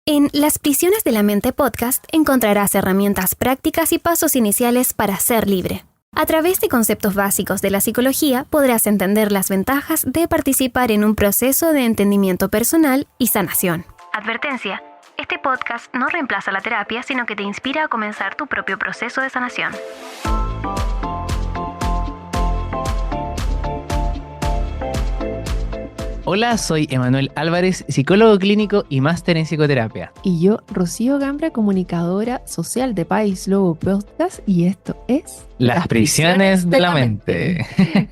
En Las Prisiones de la Mente podcast encontrarás herramientas prácticas y pasos iniciales para ser libre. A través de conceptos básicos de la psicología podrás entender las ventajas de participar en un proceso de entendimiento personal y sanación. Advertencia: este podcast no reemplaza la terapia, sino que te inspira a comenzar tu propio proceso de sanación. Hola, soy Emanuel Álvarez, psicólogo clínico y máster en psicoterapia. Y yo, Rocío Gambra, comunicadora social de País Lobo Podcast, y esto es Las Prisiones de la Mente.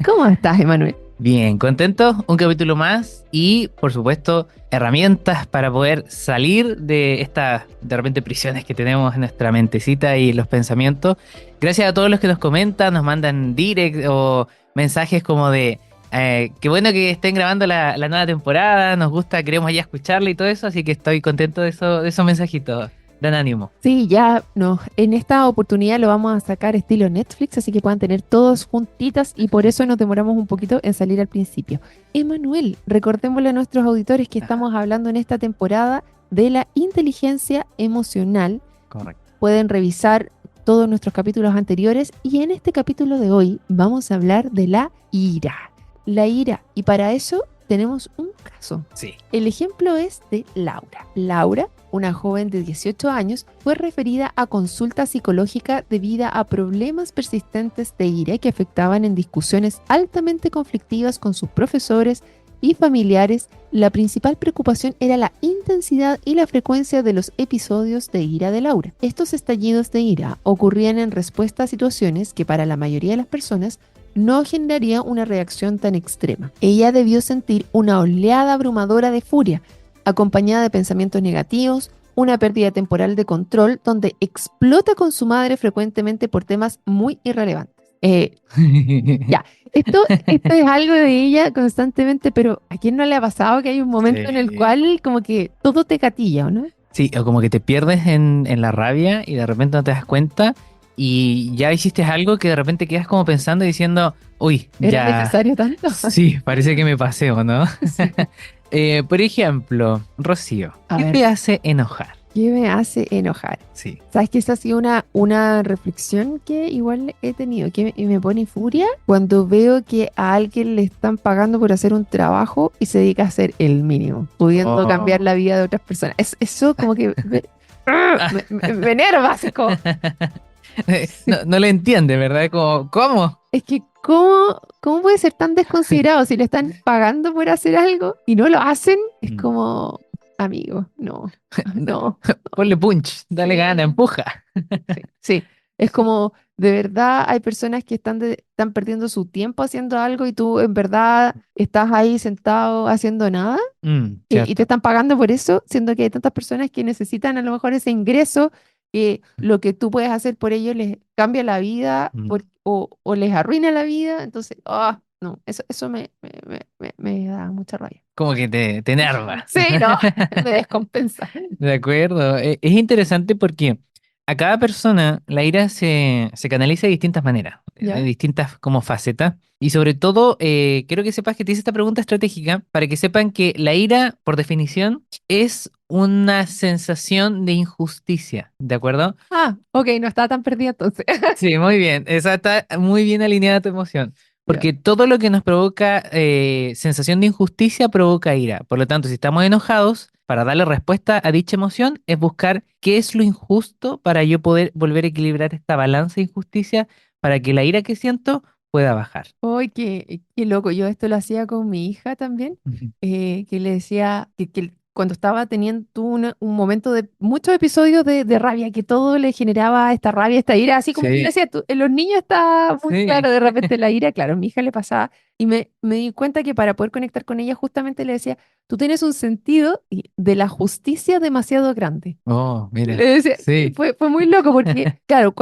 ¿Cómo estás, Emanuel? Bien, contento, un capítulo más y, por supuesto, herramientas para poder salir de estas, de repente, prisiones que tenemos en nuestra mentecita y los pensamientos. Gracias a todos los que nos comentan, nos mandan direct o mensajes como de... qué bueno que estén grabando la nueva temporada, nos gusta, queremos ya escucharla y todo eso, así que estoy contento de esos mensajitos. Dan ánimo. Sí, ya no, en esta oportunidad lo vamos a sacar estilo Netflix, así que puedan tener todos juntitas y por eso nos demoramos un poquito en salir al principio. Emanuel, recordémosle a nuestros auditores que estamos hablando en esta temporada de la inteligencia emocional. Correcto. Pueden revisar todos nuestros capítulos anteriores y en este capítulo de hoy vamos a hablar de la ira. La ira, y para eso tenemos un caso. Sí. El ejemplo es de Laura. Laura, una joven de 18 años, fue referida a consulta psicológica debido a problemas persistentes de ira que afectaban en discusiones altamente conflictivas con sus profesores y familiares. La principal preocupación era la intensidad y la frecuencia de los episodios de ira de Laura. Estos estallidos de ira ocurrían en respuesta a situaciones que para la mayoría de las personas no generaría una reacción tan extrema. Ella debió sentir una oleada abrumadora de furia, acompañada de pensamientos negativos, una pérdida temporal de control, donde explota con su madre frecuentemente por temas muy irrelevantes. Ya, esto es algo de ella constantemente, pero ¿a quién no le ha pasado que hay un momento en el cual como que todo te gatilla, ¿o no? Sí, o como que te pierdes en la rabia y de repente no te das cuenta y ya hiciste algo que de repente quedas como pensando y diciendo, uy, ¿Era ya. necesario tanto? Sí, parece que me pasé, ¿o no? Sí. Por ejemplo, Rocío, A ¿qué ver. te hace enojar? ¿Qué me hace enojar? Sí. ¿Sabes que esa ha sido una reflexión que igual he tenido, que me pone furia cuando veo que a alguien le están pagando por hacer un trabajo y se dedica a hacer el mínimo, pudiendo Oh. cambiar la vida de otras personas? Eso como que me enerva, así como, No lo entiende, ¿verdad? Como, ¿cómo? es que ¿cómo puede ser tan desconsiderado si le están pagando por hacer algo y no lo hacen? Es como, amigo, no. Ponle punch, dale Sí. gana, empuja. Sí, es como de verdad hay personas que están perdiendo su tiempo haciendo algo y tú en verdad estás ahí sentado haciendo nada y te Cierto. están pagando por eso, siendo que hay tantas personas que necesitan a lo mejor ese ingreso, que lo que tú puedes hacer por ellos les cambia la vida o les arruina la vida. Entonces, no, eso me da mucha rabia. Como que te enerva. Sí, no, me descompensa. De acuerdo. Es interesante porque a cada persona la ira se canaliza de distintas maneras, ¿Ya? de distintas como facetas. Y sobre todo, quiero que sepas que te hice esta pregunta estratégica para que sepan que la ira, por definición, es una sensación de injusticia, ¿de acuerdo? Ok, no estaba tan perdida entonces. Sí, muy bien. Esa está muy bien alineada a tu emoción. Ya. Porque todo lo que nos provoca sensación de injusticia provoca ira. Por lo tanto, si estamos enojados, para darle respuesta a dicha emoción es buscar qué es lo injusto para yo poder volver a equilibrar esta balanza de injusticia para que la ira que siento pueda bajar. Ay, qué loco. Yo esto lo hacía con mi hija también, Ujú. que le decía que cuando estaba teniendo un momento de muchos episodios de rabia, que todo le generaba esta rabia, esta ira, así como tú Sí, decías, en los niños está muy sí. claro de repente la ira, claro, a mi hija le pasaba, y me di cuenta que para poder conectar con ella justamente le decía, tú tienes un sentido de la justicia demasiado grande. Oh, Le mira. decía, Sí. fue muy loco porque, claro,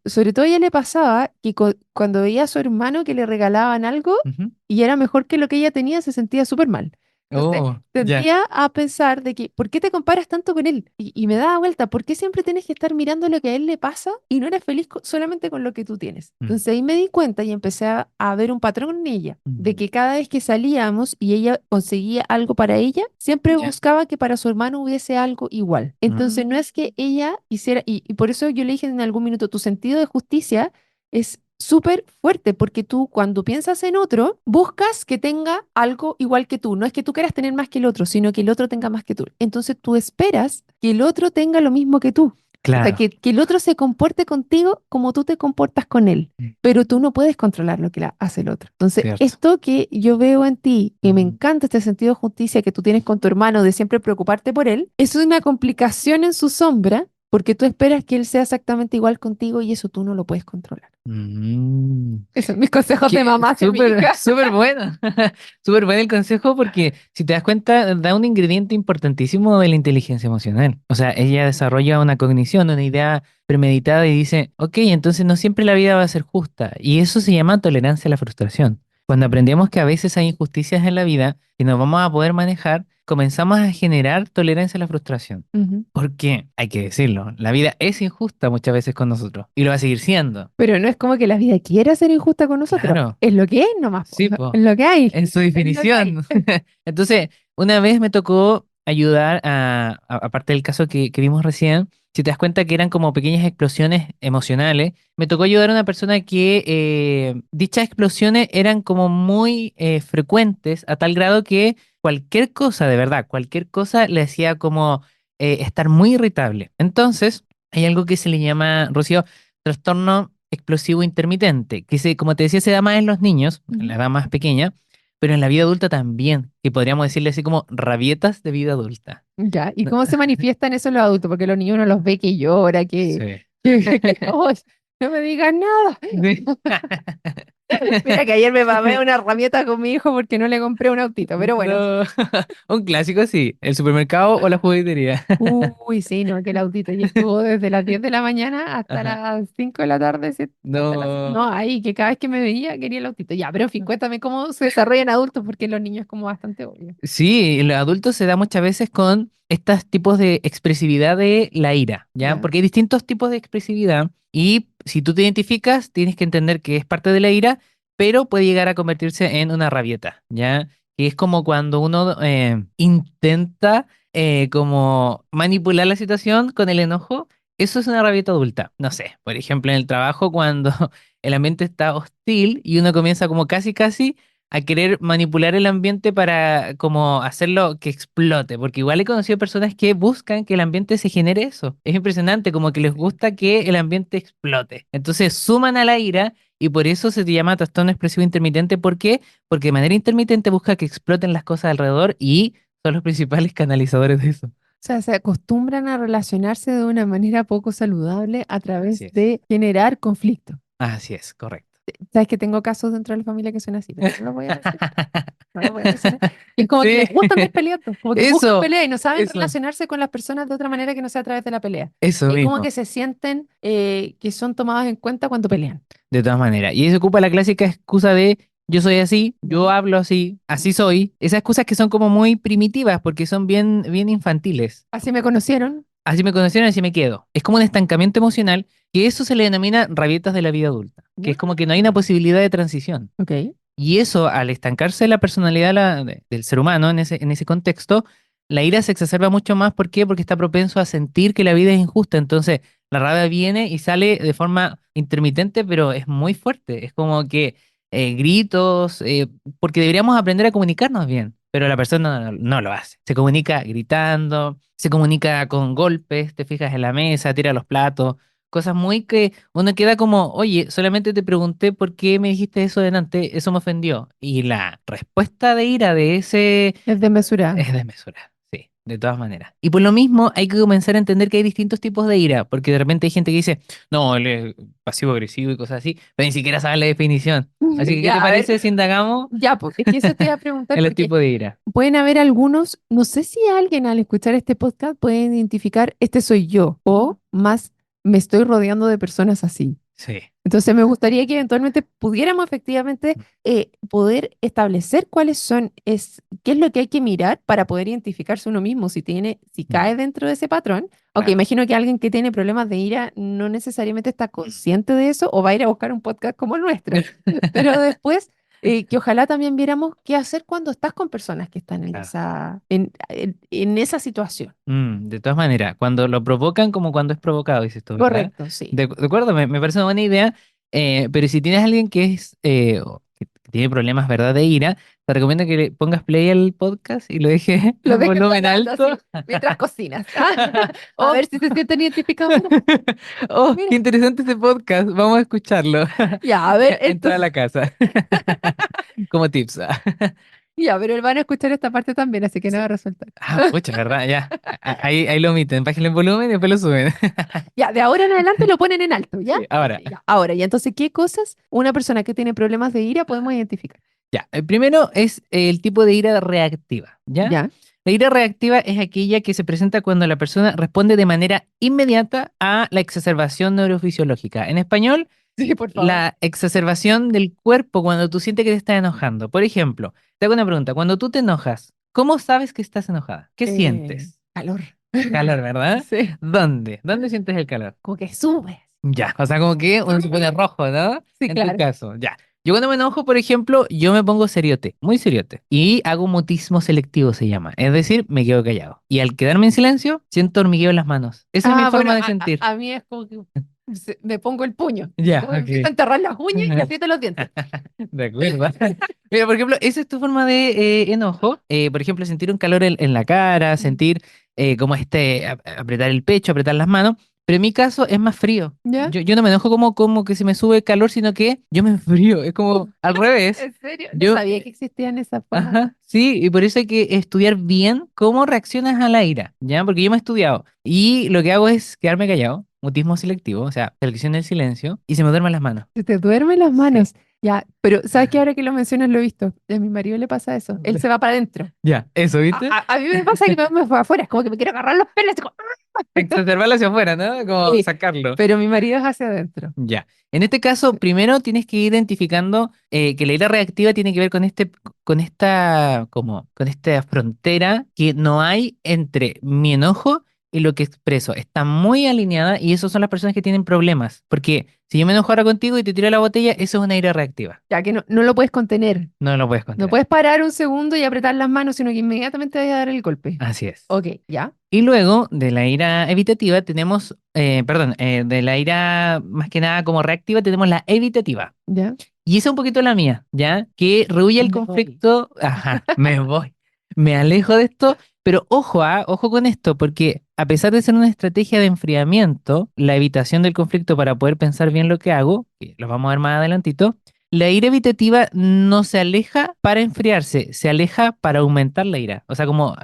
sobre todo a ella le pasaba que cuando veía a su hermano que le regalaban algo Ujú. y era mejor que lo que ella tenía, se sentía súper mal. Entonces, Oh, ya. tendía a pensar de que, ¿por qué te comparas tanto con él? Y me daba vuelta, ¿por qué siempre tienes que estar mirando lo que a él le pasa y no eres feliz solamente con lo que tú tienes? Mm, Entonces ahí me di cuenta y empecé a ver un patrón en ella, de mm, que cada vez que salíamos y ella conseguía algo para ella, siempre ya. buscaba que para su hermano hubiese algo igual. Entonces no es que ella quisiera, y por eso yo le dije en algún minuto, tu sentido de justicia es súper fuerte, porque tú cuando piensas en otro, buscas que tenga algo igual que tú. No es que tú quieras tener más que el otro, sino que el otro tenga más que tú. Entonces tú esperas que el otro tenga lo mismo que tú. O sea, Claro. que el otro se comporte contigo como tú te comportas con él, Mm, pero tú no puedes controlar lo que hace el otro. Entonces, cierto. esto que yo veo en ti, que me Mm. encanta este sentido de justicia que tú tienes con tu hermano, de siempre preocuparte por él, eso es una complicación en su sombra, porque tú esperas que él sea exactamente igual contigo y eso tú no lo puedes controlar. Mm. Esos son mis consejos de Que mamá hacia mi súper, hija. súper bueno. Súper bueno el consejo porque si te das cuenta, da un ingrediente importantísimo de la inteligencia emocional. O sea, ella desarrolla una cognición, una idea premeditada y dice, ok, entonces no siempre la vida va a ser justa. Y eso se llama tolerancia a la frustración. Cuando aprendemos que a veces hay injusticias en la vida y no vamos a poder manejar, comenzamos a generar tolerancia a la frustración. Ujú. Porque, hay que decirlo, la vida es injusta muchas veces con nosotros y lo va a seguir siendo. Pero no es como que la vida quiera ser injusta con nosotros. Claro. Es lo que es nomás, po. Sí, pues, Es lo que hay. en su Es lo que hay. definición. Entonces, una vez me tocó ayudar aparte del caso que vimos recién, si te das cuenta que eran como pequeñas explosiones emocionales, me tocó ayudar a una persona que dichas explosiones eran como muy frecuentes a tal grado que cualquier cosa, de verdad, cualquier cosa le hacía como estar muy irritable. Entonces, hay algo que se le llama, Rocío, trastorno explosivo intermitente, que como te decía, se da más en los niños, en la Ujú. edad más pequeña, pero en la vida adulta también, que podríamos decirle así como rabietas de vida adulta. Ya, ¿y No- cómo se manifiestan eso en los adultos? Porque los niños uno los ve que llora, Sí. "Ay, no me digas nada". Sí. Mira que ayer me mamé una herramienta con mi hijo porque no le compré un autito, pero bueno. No, un clásico sí, el supermercado o la juguetería. Uy, sí, no, que el autito y estuvo desde las 10 de la mañana hasta Ajá. las 5 de la tarde, hasta las... No. No, ahí, que cada vez que me veía quería el autito. Ya, pero en fin, cuéntame cómo se desarrolla en adultos, porque en los niños es como bastante obvio. Sí, en los adultos se da muchas veces con estos tipos de expresividad de la ira, ¿ya? Ya. Porque hay distintos tipos de expresividad y si tú te identificas, tienes que entender que es parte de la ira, pero puede llegar a convertirse en una rabieta, ¿ya? Que es como cuando uno intenta como manipular la situación con el enojo. Eso es una rabieta adulta. No sé, por ejemplo, en el trabajo cuando el ambiente está hostil y uno comienza como casi, casi a querer manipular el ambiente para como hacerlo que explote, porque igual he conocido personas que buscan que el ambiente se genere eso. Es impresionante, como que les gusta que el ambiente explote. Entonces suman a la ira y por eso se te llama trastorno expresivo intermitente. ¿Por qué? Porque de manera intermitente busca que exploten las cosas alrededor y son los principales canalizadores de eso. O sea, se acostumbran a relacionarse de una manera poco saludable a Así través es. de generar conflicto. Así es, correcto. Sabes que tengo casos dentro de la familia que son así, pero no lo voy a decir. No lo voy a mencionar. Y es como que Sí, les gusta andar peleando, como que buscan eso, pelea y no saben eso, relacionarse con las personas de otra manera que no sea a través de la pelea. eso Y es como mismo. que se sienten que son tomados en cuenta cuando pelean. De todas maneras. Y se ocupa la clásica excusa de yo soy así, yo Ya. hablo así, así soy. Esas excusas que son como muy primitivas porque son bien, bien infantiles. Así me conocieron. Así me conocieron, así me quedo. Es como un estancamiento emocional que eso se le denomina rabietas de la vida adulta, que Ya. es como que no hay una posibilidad de transición. Ok. Y eso, al estancarse la personalidad del ser humano en ese contexto, la ira se exacerba mucho más. ¿Por qué? Porque está propenso a sentir que la vida es injusta. Entonces, la rabia viene y sale de forma intermitente, pero es muy fuerte. Es como que gritos, porque deberíamos aprender a comunicarnos bien, pero la persona no lo hace. Se comunica gritando, se comunica con golpes, te fijas en la mesa, tira los platos. Cosas muy que uno queda como, oye, solamente te pregunté por qué me dijiste eso delante, eso me ofendió. Y la respuesta de ira de ese Es desmesurado. es desmesurada, sí, de todas maneras. Y por lo mismo hay que comenzar a entender que hay distintos tipos de ira, porque de repente hay gente que dice, no, él es pasivo-agresivo y cosas así, pero ni siquiera sabe la definición. Así que, ¿qué te Ya, a ver. parece si indagamos Ya, pues, es que eso te iba a preguntar en los porque tipos de ira? pueden haber algunos, no sé si alguien al escuchar este podcast puede identificar, este soy yo, o más, me estoy rodeando de personas así. Sí. Entonces me gustaría que eventualmente pudiéramos efectivamente poder establecer qué es lo que hay que mirar para poder identificarse uno mismo si cae dentro de ese patrón. Aunque Claro. imagino que alguien que tiene problemas de ira no necesariamente está consciente de eso o va a ir a buscar un podcast como el nuestro. Pero después, que ojalá también viéramos qué hacer cuando estás con personas que están en Claro. en esa situación. De todas maneras, cuando lo provocan como cuando es provocado, dices tú, ¿verdad? Correcto, sí. De acuerdo, me parece una buena idea, pero si tienes a alguien que es que tiene problemas, ¿verdad? De ira, te recomiendo que le pongas play al podcast y lo dejes Lo en dejas volumen sonando alto. así mientras cocinas. A Oh, ver si se sienten identificados. Mira, oh, qué mira. interesante este podcast, vamos a escucharlo. Ya, a ver, Entra a entonces, la casa, como tips. ya, pero él van a escuchar esta parte también, así que Sí. nada va a resultar. Pucha, ¿verdad? Ya. Ahí lo omiten, bájenle el volumen y después lo suben. Ya, de ahora en adelante lo ponen en alto, ¿ya? Sí, ahora. Ya, ahora, y entonces, ¿qué cosas una persona que tiene problemas de ira podemos identificar? Ya, el primero es el tipo de ira reactiva, ¿ya? Ya, La ira reactiva es aquella que se presenta cuando la persona responde de manera inmediata a la exacerbación neurofisiológica. En español, sí, por favor. la exacerbación del cuerpo cuando tú sientes que te estás enojando. Por ejemplo, te hago una pregunta. Cuando tú te enojas, ¿cómo sabes que estás enojada? ¿Qué sientes? Calor. Calor, ¿verdad? Sí, ¿Dónde? ¿Dónde sientes el calor? como que sube. Ya, o sea, como que uno se pone rojo, ¿no? Sí, En tu claro. caso, ya. Yo cuando me enojo, por ejemplo, yo me pongo seriote, muy seriote. Y hago mutismo selectivo, se llama. Es decir, me quedo callado. Y al quedarme en silencio, siento hormigueo en las manos. Esa es mi Bueno, forma de sentir. a mí es como que me pongo el puño. Ya, Como que empiezo a ok. enterrar las uñas y aprieto los dientes. De acuerdo. Mira, por ejemplo, esa es tu forma de enojo. Por ejemplo, sentir un calor en la cara, sentir como apretar el pecho, apretar las manos. Pero en mi caso es más frío. ¿Ya? Yo no me enojo como que se me sube calor, sino que yo me enfrío. Es como al revés. ¿En serio? No Yo, sabía que existían esas formas. ajá, sí, y por eso hay que estudiar bien cómo reaccionas a la ira, ¿ya? Porque yo me he estudiado. Y lo que hago es quedarme callado, mutismo selectivo, o sea, selección del silencio, y se me duermen las manos. Se te duermen las Sí. manos. Ya, pero ¿sabes qué? Ahora que lo mencionas lo he visto. A mi marido le pasa eso. Él se va para adentro. Ya, eso, ¿viste? A mí me pasa que me voy afuera. Es como que me quiero agarrar los pelos. Exacerbarlo hacia afuera, ¿no? Como Sí, sacarlo. pero mi marido es hacia adentro. Ya. En este caso, primero tienes que ir identificando que la ira reactiva tiene que ver con con esta frontera que no hay entre mi enojo y lo que expreso. Está muy alineada y esas son las personas que tienen problemas. Porque si yo me enojo ahora contigo y te tiro la botella, eso es una ira reactiva. Ya que no lo puedes contener. No lo puedes No contener. puedes parar un segundo y apretar las manos, sino que inmediatamente vas a dar el golpe. Así es. Ok, ya, Y luego de la ira evitativa tenemos, perdón, de la ira más que nada como reactiva tenemos la evitativa. ya. Y esa es un poquito la mía, ¿ya? Que rehuye el Me voy. conflicto, ajá, me voy, me alejo de esto, pero ojo, ojo con esto, porque a pesar de ser una estrategia de enfriamiento, la evitación del conflicto para poder pensar bien lo que hago, que lo vamos a ver más adelantito, la ira evitativa no se aleja para enfriarse, se aleja para aumentar la ira. O sea, como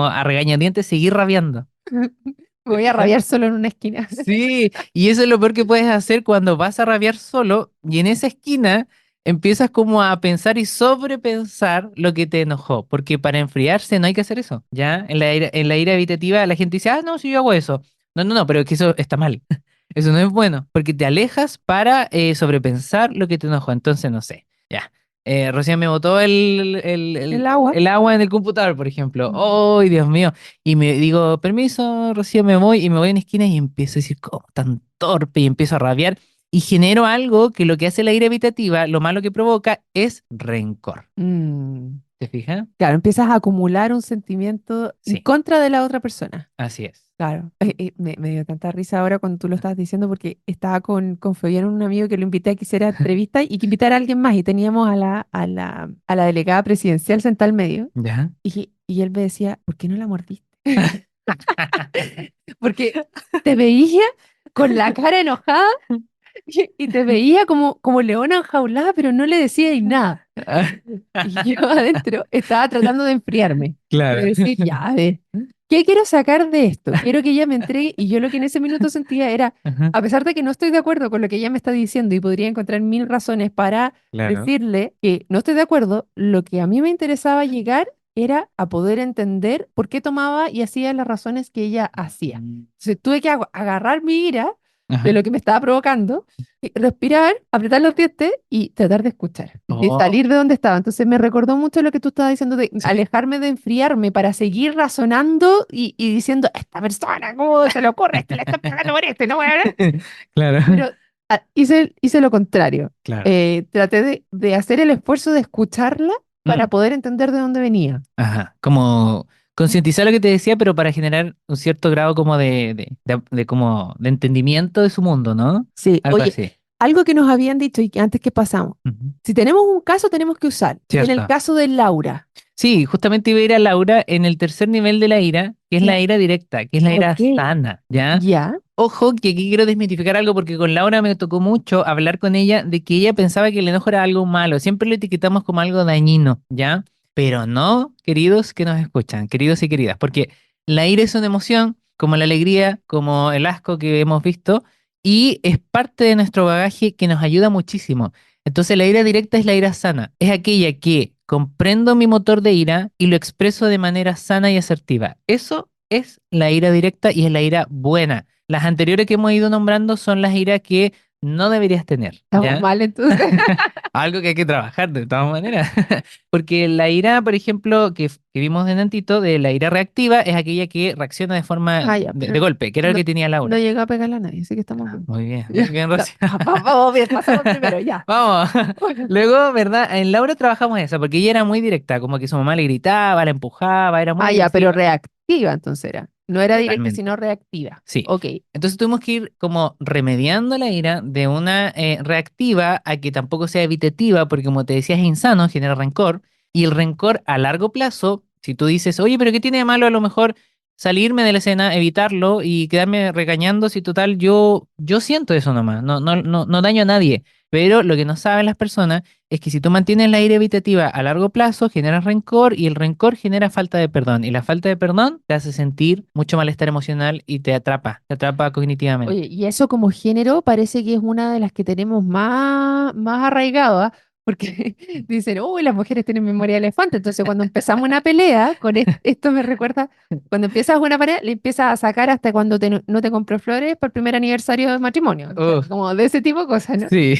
a regañadientes seguir rabiando. Me voy a rabiar solo en una esquina. Sí, y eso es lo peor que puedes hacer cuando vas a rabiar solo y en esa esquina empiezas como a pensar y sobrepensar lo que te enojó, porque para enfriarse no hay que hacer eso, ¿ya? En la ira evitativa la gente dice, no, si yo hago eso. No, no, no, pero es que eso está mal. Eso no es bueno, porque te alejas para sobrepensar lo que te enojó. Entonces, no sé, ya. Rocío me botó El agua. el agua en el computador, por ejemplo. Mm. ¡Oh, Dios mío! Y me digo, permiso, Rocío, me voy. Y me voy a una esquina y empiezo a decir, ¿cómo tan torpe? Y empiezo a rabiar. Y genero algo que lo que hace la ira evitativa, lo malo que provoca, es rencor. Mm. ¿Te fijas? Claro, empiezas a acumular un sentimiento en Sí, contra de la otra persona. así es. Claro, me dio tanta risa ahora cuando tú lo estabas diciendo porque estaba con Fabián, un amigo que lo invité a que hiciera entrevista y que invitara a alguien más y teníamos a la delegada presidencial sentada al medio ¿Ya? y él me decía, ¿por qué no la mordiste? Porque te veía con la cara enojada y te veía como leona enjaulada, pero no le decía y nada. Y yo adentro estaba tratando de enfriarme, de Claro. decir, ya, a ver, ¿qué quiero sacar de esto? Quiero que ella me entregue, y yo lo que en ese minuto sentía era, Ajá, a pesar de que no estoy de acuerdo con lo que ella me está diciendo y podría encontrar mil razones para claro. decirle que no estoy de acuerdo, lo que a mí me interesaba llegar era a poder entender por qué tomaba y hacía las razones que ella hacía. Mm, Entonces tuve que agarrar mi ira de Ajá. lo que me estaba provocando, y respirar, apretar los dientes y tratar de escuchar, de Oh, salir de donde estaba. Entonces me recordó mucho lo que tú estabas diciendo de sí. alejarme de enfriarme para seguir razonando y diciendo, esta persona, ¿cómo se le ocurre? Este le está pagando por esto, y no voy a hablar. Claro, Pero hice lo contrario. claro. Traté de hacer el esfuerzo de escucharla Mm, para poder entender de dónde venía. ajá. Como concientizar lo que te decía, pero para generar un cierto grado como como de entendimiento de su mundo, ¿no? Sí, Algo oye, así. algo que nos habían dicho y que antes que pasamos. Ujú. Si tenemos un caso, tenemos que usar. Y en el Cierto. caso de Laura, Sí, justamente iba a ir a Laura en el tercer nivel de la ira, que es la ya, ira directa, que es la ira ok, sana, ¿ya? ya, Ojo, que aquí quiero desmitificar algo porque con Laura me tocó mucho hablar con ella de que ella pensaba que el enojo era algo malo. Siempre lo etiquetamos como algo dañino, ¿ya? Pero no, queridos que nos escuchan, queridos y queridas, porque la ira es una emoción, como la alegría, como el asco que hemos visto, y es parte de nuestro bagaje que nos ayuda muchísimo. Entonces la ira directa es la ira sana, es aquella que comprendo mi motor de ira y lo expreso de manera sana y asertiva. Eso es la ira directa y es la ira buena. Las anteriores que hemos ido nombrando son las iras que no deberías tener, estamos ¿ya? mal entonces. Algo que hay que trabajar de todas maneras. Porque la ira, por ejemplo, que vimos de Nantito, de la ira reactiva, es aquella que reacciona de forma Ah, ya, de pero golpe, que era lo no, que tenía no Laura. llegó a pegarle a nadie, así que estamos bien. Muy Ya, bien, Rocío. vamos bien, pasamos primero, ya. Vamos. Luego, ¿verdad? En Laura trabajamos esa, porque ella era muy directa, como que su mamá le gritaba, la empujaba, era muy Ah, ya, pero agresiva. reactiva entonces era. No era directa, Totalmente. sino reactiva. Sí. Ok. Entonces tuvimos que ir como remediando la ira de una reactiva a que tampoco sea evitativa, porque como te decía, es insano, genera rencor. Y el rencor a largo plazo, si tú dices, oye, pero ¿qué tiene de malo a lo mejor salirme de la escena, evitarlo y quedarme regañando si total yo siento eso nomás, no daño a nadie. Pero lo que no saben las personas es que si tú mantienes la ira evitativa a largo plazo, generas rencor y el rencor genera falta de perdón. Y la falta de perdón te hace sentir mucho malestar emocional y te atrapa cognitivamente. Oye, y eso como género parece que es una de las que tenemos más arraigado, ¿ah? Porque dicen, uy, las mujeres tienen memoria de elefante. Entonces, cuando empezamos una pelea, esto me recuerda, cuando empiezas una pelea, le empiezas a sacar hasta cuando no te compró flores por el primer aniversario de matrimonio. O sea, Uf, como de ese tipo de cosas, ¿no? sí.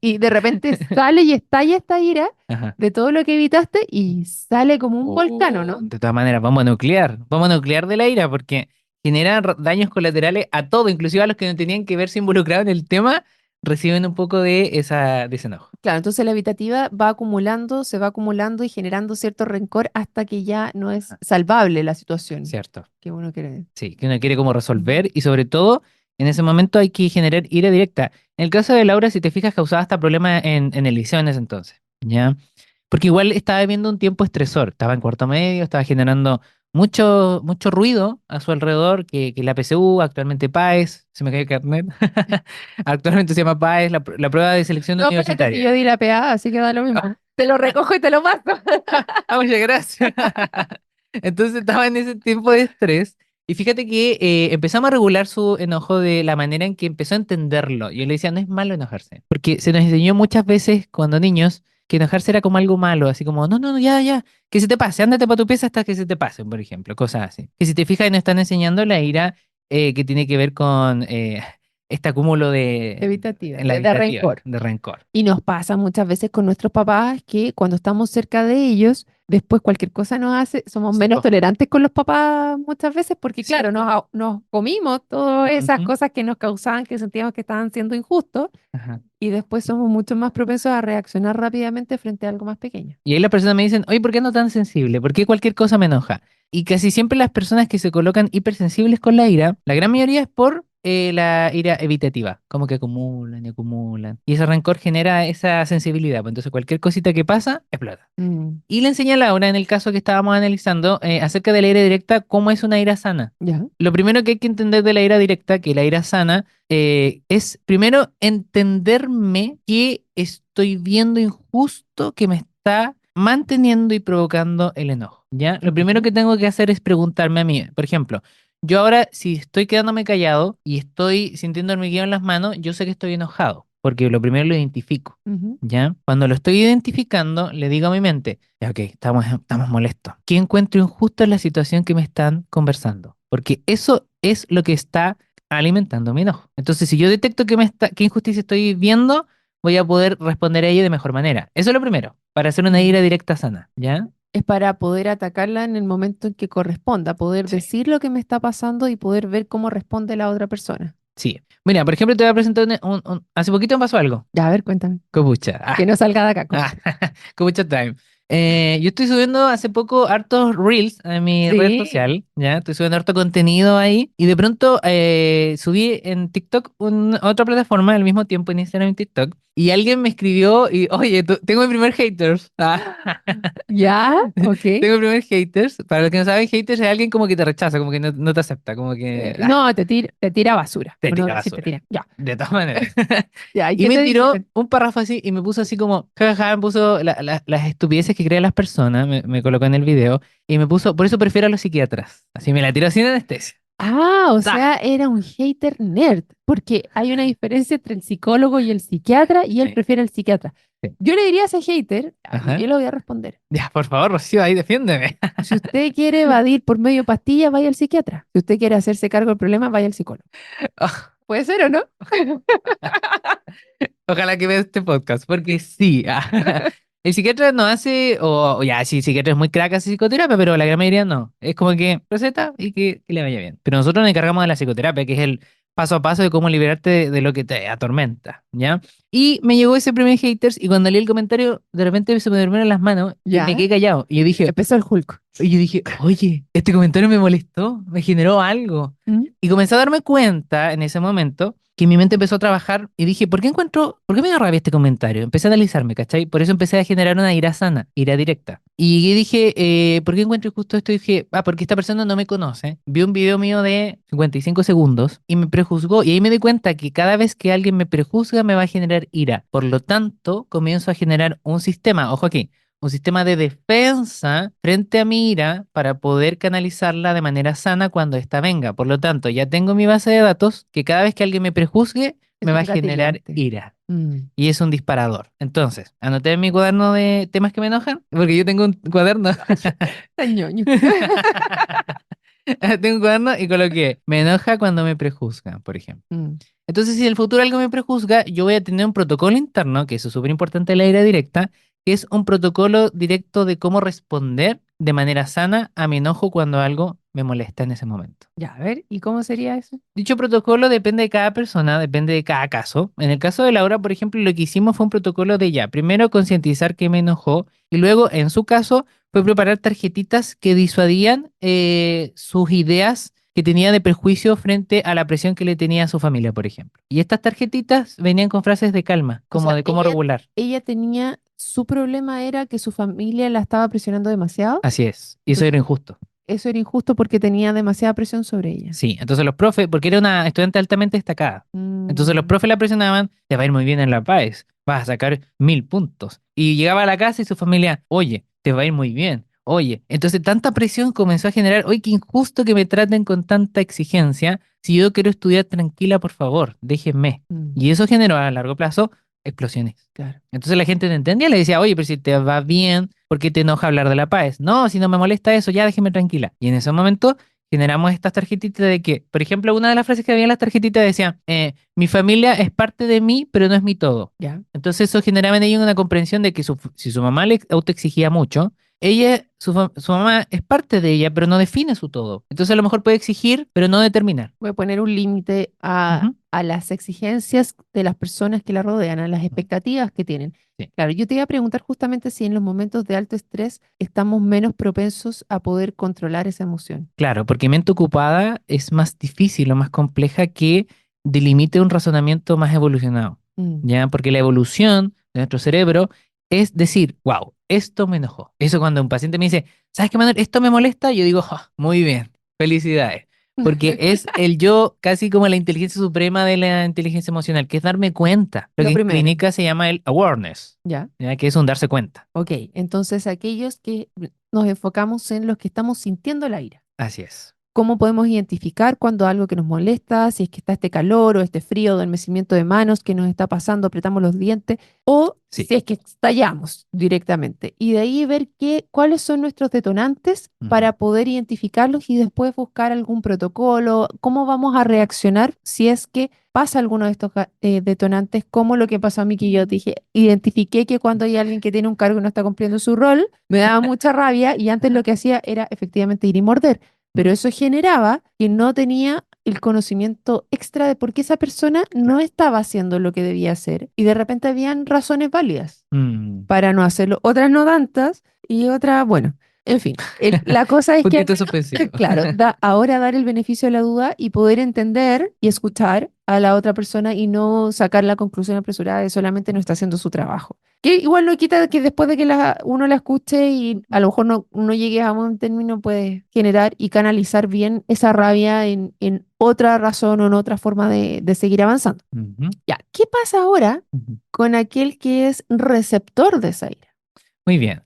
Y de repente sale y estalla esta ira Ajá. de todo lo que evitaste y sale como un volcán, ¿o no? De todas maneras, vamos a nuclear de la ira porque genera daños colaterales a todo, inclusive a los que no tenían que verse involucrados en el tema, reciben un poco de ese enojo. Claro, entonces la evitativa va acumulando, se va acumulando y generando cierto rencor hasta que ya no es Ajá. salvable la situación Cierto. que uno quiere. Sí, que uno quiere como Ujú. resolver y sobre todo en ese momento hay que generar ira directa. En el caso de Laura, si te fijas, causaba hasta problemas en el liceo en ese entonces, ¿ya? Porque igual estaba viviendo un tiempo estresor, estaba en cuarto medio, estaba generando mucho ruido a su alrededor, que la PSU, actualmente PAES, se me cayó el carnet, actualmente se llama PAES, la prueba de selección No, espérate que universitaria. yo di la PA, así que da lo mismo. Te lo recojo y te lo paso. Ah, muchas gracias. Entonces estaba en ese tiempo de estrés y fíjate que empezamos a regular su enojo de la manera en que empezó a entenderlo. Yo le decía, no es malo enojarse, porque se nos enseñó muchas veces cuando niños que enojarse era como algo malo, así como, no, ya, que se te pase, ándate para tu pieza hasta que se te pase, por ejemplo, cosas así. Que si te fijas, nos están enseñando la ira que tiene que ver con este acúmulo Evitativa, en la de evitativa, rencor. de rencor. Y nos pasa muchas veces con nuestros papás que cuando estamos cerca de ellos, después cualquier cosa nos hace, somos Sí, menos po. tolerantes con los papás muchas veces porque, claro, ¿Cierto? nos comimos todas esas Ujú. cosas que nos causaban que sentíamos que estaban siendo injustos Ajá. y después somos mucho más propensos a reaccionar rápidamente frente a algo más pequeño. Y ahí las personas me dicen, oye, ¿por qué no tan sensible? ¿Por qué cualquier cosa me enoja? Y casi siempre las personas que se colocan hipersensibles con la ira, la gran mayoría es por la ira evitativa, como que acumulan y acumulan. Y ese rencor genera esa sensibilidad, pues entonces cualquier cosita que pasa, explota. Mm, Y le enseñé a Laura, en el caso que estábamos analizando, acerca de la ira directa, cómo es una ira sana. ya. Lo primero que hay que entender de la ira directa, que la ira sana, es primero entenderme que estoy viendo injusto que me está manteniendo y provocando el enojo, ¿ya? Lo primero Ujú, que tengo que hacer es preguntarme a mí, por ejemplo, yo ahora si estoy quedándome callado y estoy sintiendo hormigueo en las manos, yo sé que estoy enojado, porque lo primero lo identifico. ujú. ¿Ya? Cuando lo estoy identificando, le digo a mi mente, ya, ok, estamos molestos. ¿Qué encuentro injusto en la situación que me están conversando? Porque eso es lo que está alimentando mi enojo. Entonces, si yo detecto qué injusticia estoy viendo, voy a poder responder a ella de mejor manera. Eso es lo primero, para hacer una Mm. ira directa sana, ¿ya? Es para poder atacarla en el momento en que corresponda, poder Sí. decir lo que me está pasando y poder ver cómo responde la otra persona. Sí. Mira, por ejemplo, te voy a presentar hace poquito me pasó algo. Ya, a ver, cuéntame. Kombucha. Que no salga de acá. Kombucha time. Yo estoy subiendo hace poco hartos reels en mi red Sí. social, ¿ya? Estoy subiendo harto contenido ahí. Y de pronto subí en TikTok a otra plataforma al mismo tiempo en Instagram y TikTok. Y alguien me escribió y, oye, tengo mi primer haters. Ya, ok. Tengo mi primer haters. Para los que no saben, haters es alguien como que te rechaza, como que no te acepta, como que No, te tira basura, te por no tira decir te basura. tira. Ya, De todas maneras. ya. ¿Y Y qué me te tiró dijeron? un párrafo así y me puso así como, jajaja, me puso las estupideces que creen las personas, me colocó en el video y me puso, por eso prefiero a los psiquiatras. Así me la tiró sin anestesia. Ah, o ¡Ta! sea, era un hater nerd, porque hay una diferencia entre el psicólogo y el psiquiatra y él Sí, prefiere al psiquiatra. sí. Yo le diría a ese hater, Ajá. yo le voy a responder. Ya, por favor, Rocío, ahí defiéndeme. Si usted quiere evadir por medio de pastillas, vaya al psiquiatra. Si usted quiere hacerse cargo del problema, vaya al psicólogo. ¿Puede ser o no? Ojalá que vea este podcast, porque sí. El psiquiatra no hace, o ya, sí, el psiquiatra es muy crack, hace psicoterapia, pero la gran mayoría no. Es como que receta y que le vaya bien. Pero nosotros nos encargamos de la psicoterapia, que es el paso a paso de cómo liberarte de lo que te atormenta, ¿ya? Y me llegó ese primer haters y cuando leí el comentario, de repente se me durmieron las manos y me Ya, quedé callado. empezó el Hulk. Y yo dije, oye, este comentario me molestó, me generó algo. ¿Mm? Y comencé a darme cuenta en ese momento que mi mente empezó a trabajar y dije, ¿por qué me dio rabia este comentario? Empecé a analizarme, ¿cachai? Por eso empecé a generar una ira sana, ira directa. Y dije, ¿por qué encuentro justo esto? Y dije, porque esta persona no me conoce. Vio un video mío de 55 segundos y me prejuzgó. Y ahí me di cuenta que cada vez que alguien me prejuzga me va a generar ira. Por lo tanto, comienzo a generar un sistema, ojo aquí, un sistema de defensa frente a mi ira para poder canalizarla de manera sana cuando ésta venga. Por lo tanto, ya tengo mi base de datos que cada vez que alguien me prejuzgue, Es me va un a generar gatillante. ira. Mm. Y es un disparador. Entonces, anoté en mi cuaderno de temas que me enojan, porque yo tengo un cuaderno. Tan ñoño. Tengo un cuaderno y coloqué, me enoja cuando me prejuzgan, por ejemplo. Mm. Entonces, si en el futuro algo me prejuzga, yo voy a tener un protocolo interno, que eso es súper importante en la ira directa, que es un protocolo directo de cómo responder de manera sana a mi enojo cuando algo me molesta en ese momento. Ya, a ver, ¿y cómo sería eso? Dicho protocolo depende de cada persona, depende de cada caso. En el caso de Laura, por ejemplo, lo que hicimos fue un protocolo de ya, primero concientizar que me enojó y luego, en su caso, fue preparar tarjetitas que disuadían sus ideas que tenía de prejuicio frente a la presión que le tenía a su familia, por ejemplo. Y estas tarjetitas venían con frases de calma, O como sea, de cómo regular. ella tenía, su problema era que su familia la estaba presionando demasiado. Así es. Y eso era Entonces, injusto. eso era injusto porque tenía demasiada presión sobre ella. Sí, entonces los profes, porque era una estudiante altamente destacada, entonces los Mm, profes la presionaban, te va a ir muy bien en la PAES, vas a sacar 1000 puntos. Y llegaba a la casa y su familia, oye, te va a ir muy bien, oye. Entonces tanta presión comenzó a generar, oye, qué injusto que me traten con tanta exigencia, si yo quiero estudiar tranquila, por favor, déjenme. mm, Y eso generó a largo plazo explosiones. claro. Entonces la gente no entendía, le decía, oye, pero si te va bien, ¿por qué te enoja hablar de la PAES? No, si no me molesta eso, ya déjeme tranquila. Y en ese momento generamos estas tarjetitas de que, por ejemplo, una de las frases que había en las tarjetitas decía, mi familia es parte de mí, pero no es mi todo. Ya. Entonces eso generaba en ella una comprensión de que si su mamá le autoexigía mucho, su mamá es parte de ella, pero no define su todo. Entonces a lo mejor puede exigir, pero no determinar. Voy a poner un límite Ujú. a las exigencias de las personas que la rodean, a las expectativas que tienen. Sí. Claro, yo te iba a preguntar justamente si en los momentos de alto estrés estamos menos propensos a poder controlar esa emoción. Claro, porque mente ocupada es más difícil o más compleja que delimite un razonamiento más evolucionado, Mm, ¿ya? Porque la evolución de nuestro cerebro es decir, wow, esto me enojó. Eso cuando un paciente me dice, ¿sabes qué, Manuel? Esto me molesta, yo digo, "Ah, muy bien, felicidades. Porque es el yo casi como la inteligencia suprema de la inteligencia emocional, que es darme cuenta. Lo Lo que en primero, clínica se llama el awareness, ¿ya? ¿ya? Que es un darse cuenta. Ok, entonces aquellos que nos enfocamos en los que estamos sintiendo la ira. Así es. cómo podemos identificar cuando algo que nos molesta, si es que está este calor o este frío, adormecimiento de manos que nos está pasando, apretamos los dientes, o Sí. si es que estallamos directamente. Y de ahí ver cuáles son nuestros detonantes para poder identificarlos y después buscar algún protocolo, cómo vamos a reaccionar si es que pasa alguno de estos detonantes, como lo que pasó a mí, que yo dije, identifiqué que cuando hay alguien que tiene un cargo y no está cumpliendo su rol, me daba mucha rabia y antes lo que hacía era efectivamente ir y morder, pero eso generaba que no tenía el conocimiento extra de por qué esa persona no estaba haciendo lo que debía hacer y de repente habían razones válidas para no hacerlo, otras no tantas y otras, bueno, en fin, la cosa es que Poquito suspensivo. claro, ahora dar el beneficio de la duda y poder entender y escuchar a la otra persona y no sacar la conclusión apresurada de solamente no está haciendo su trabajo. Que igual no quita que después de que uno la escuche y a lo mejor no llegue a un término, puede generar y canalizar bien esa rabia en otra razón o en otra forma de seguir avanzando. Ya, ¿qué pasa ahora con aquel que es receptor de esa ira? Muy bien.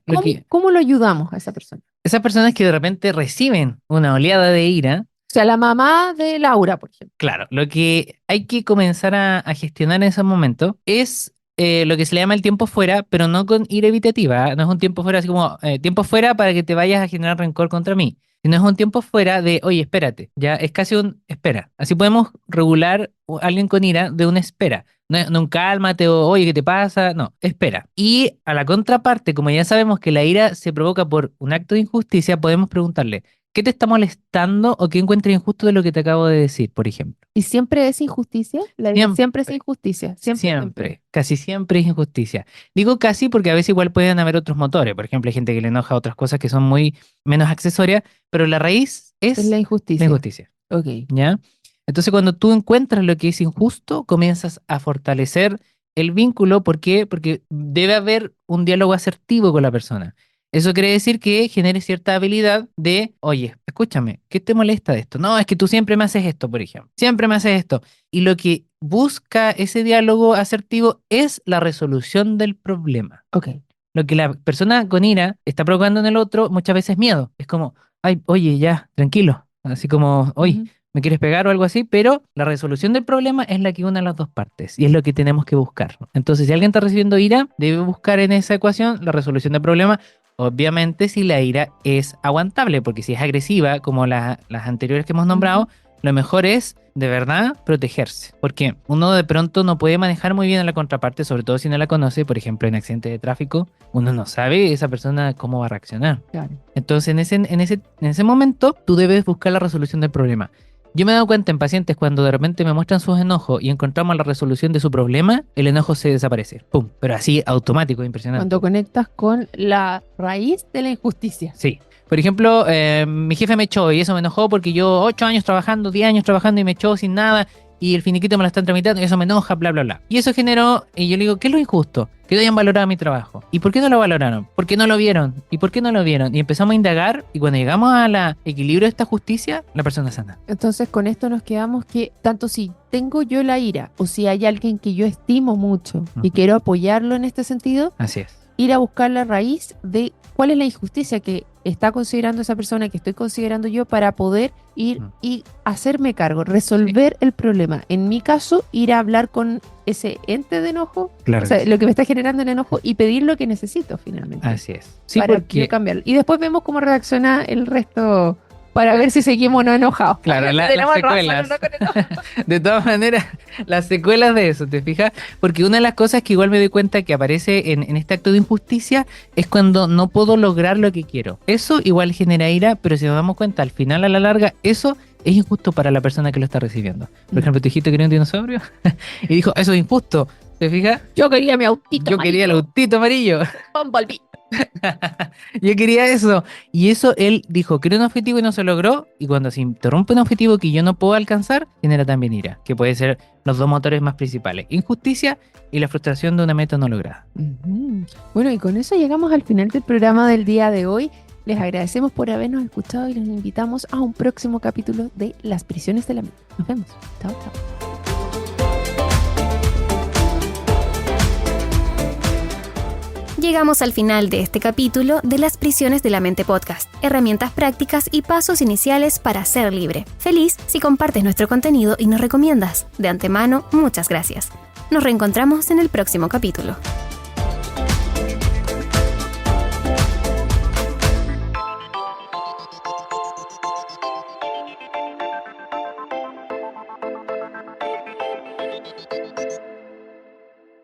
¿Cómo lo ayudamos a esa persona? Esas personas que de repente reciben una oleada de ira. O sea, la mamá de Laura, por ejemplo. Claro, lo que hay que comenzar a gestionar en ese momento es lo que se le llama el tiempo fuera, pero no con ira evitativa. No es un tiempo fuera así como tiempo fuera para que te vayas a generar rencor contra mí. Sino es un tiempo fuera de, oye, espérate. Ya es casi un espera. Así podemos regular a alguien con ira de una espera. No un cálmate o oye, ¿qué te pasa? No, espera. Y a la contraparte, como ya sabemos que la ira se provoca por un acto de injusticia, podemos preguntarle, ¿qué te está molestando o qué encuentras injusto de lo que te acabo de decir, por ejemplo? ¿Y siempre es injusticia? La ira siempre es injusticia. Siempre. Casi siempre es injusticia. Digo casi porque a veces igual pueden haber otros motores. Por ejemplo, hay gente que le enoja a otras cosas que son muy menos accesorias, pero la raíz es la injusticia. La injusticia. Ok. ¿Ya? Entonces, cuando tú encuentras lo que es injusto, comienzas a fortalecer el vínculo. ¿Por qué? Porque debe haber un diálogo asertivo con la persona. Eso quiere decir que genere cierta habilidad de, oye, escúchame, ¿qué te molesta de esto? No, es que tú siempre me haces esto, por ejemplo. Siempre me haces esto. Y lo que busca ese diálogo asertivo es la resolución del problema. Ok. Lo que la persona con ira está provocando en el otro muchas veces es miedo. Es como, ay, oye, ya, tranquilo. Así como, oye, me quieres pegar o algo así, pero la resolución del problema es la que une a las dos partes y es lo que tenemos que buscar. Entonces, si alguien está recibiendo ira, debe buscar en esa ecuación la resolución del problema. Obviamente, si la ira es aguantable, porque si es agresiva, como las anteriores que hemos nombrado, lo mejor es, de verdad, protegerse. Porque uno de pronto no puede manejar muy bien a la contraparte, sobre todo si no la conoce. Por ejemplo, en accidentes de tráfico, uno no sabe esa persona cómo va a reaccionar. Claro. Entonces, en ese momento, tú debes buscar la resolución del problema. Yo me he dado cuenta en pacientes cuando de repente me muestran sus enojos y encontramos la resolución de su problema, el enojo se desaparece. ¡Pum! Pero así automático, impresionante. Cuando conectas con la raíz de la injusticia. Sí. Por ejemplo, mi jefe me echó y eso me enojó porque yo 8 años trabajando, 10 años trabajando y me echó sin nada y el finiquito me lo están tramitando y eso me enoja, bla, bla, bla. Y eso generó, y yo le digo, ¿qué es lo injusto? Que no hayan valorado mi trabajo. ¿Y por qué no lo valoraron? ¿Por qué no lo vieron? ¿Y por qué no lo vieron? Y empezamos a indagar y cuando llegamos al equilibrio de esta justicia, la persona sana. Entonces con esto nos quedamos que tanto si tengo yo la ira o si hay alguien que yo estimo mucho y quiero apoyarlo en este sentido, así es. Ir a buscar la raíz de cuál es la injusticia que está considerando esa persona, que estoy considerando yo, para poder ir y hacerme cargo, resolver el problema. En mi caso, ir a hablar con ese ente de enojo, claro, o sea, lo que me está generando el enojo y pedir lo que necesito finalmente. Así es. Sí, para porque cambiarlo. Y después vemos cómo reacciona el resto para ver si seguimos o no enojados. Claro, las secuelas. De todas maneras, las secuelas de eso, ¿te fijas? Porque una de las cosas que igual me doy cuenta que aparece en este acto de injusticia es cuando no puedo lograr lo que quiero. Eso igual genera ira, pero si nos damos cuenta, al final, a la larga, eso es injusto para la persona que lo está recibiendo. Por ejemplo, tu hijito quería un dinosaurio y dijo, eso es injusto. ¿Te fijas? Yo quería mi autito Yo quería el autito amarillo. Bumblebee. Yo quería eso. Y eso él dijo, quería un objetivo y no se logró. Y cuando se interrumpe un objetivo que yo no puedo alcanzar, genera también ira, que puede ser los dos motores más principales: injusticia y la frustración de una meta no lograda. Bueno, y con eso llegamos al final del programa del día de hoy. Les agradecemos por habernos escuchado y los invitamos a un próximo capítulo de Las Prisiones de la Mente. Nos vemos. Chao, chao. Llegamos al final de este capítulo de Las Prisiones de la Mente Podcast, herramientas prácticas y pasos iniciales para ser libre. Feliz si compartes nuestro contenido y nos recomiendas. De antemano, muchas gracias. Nos reencontramos en el próximo capítulo.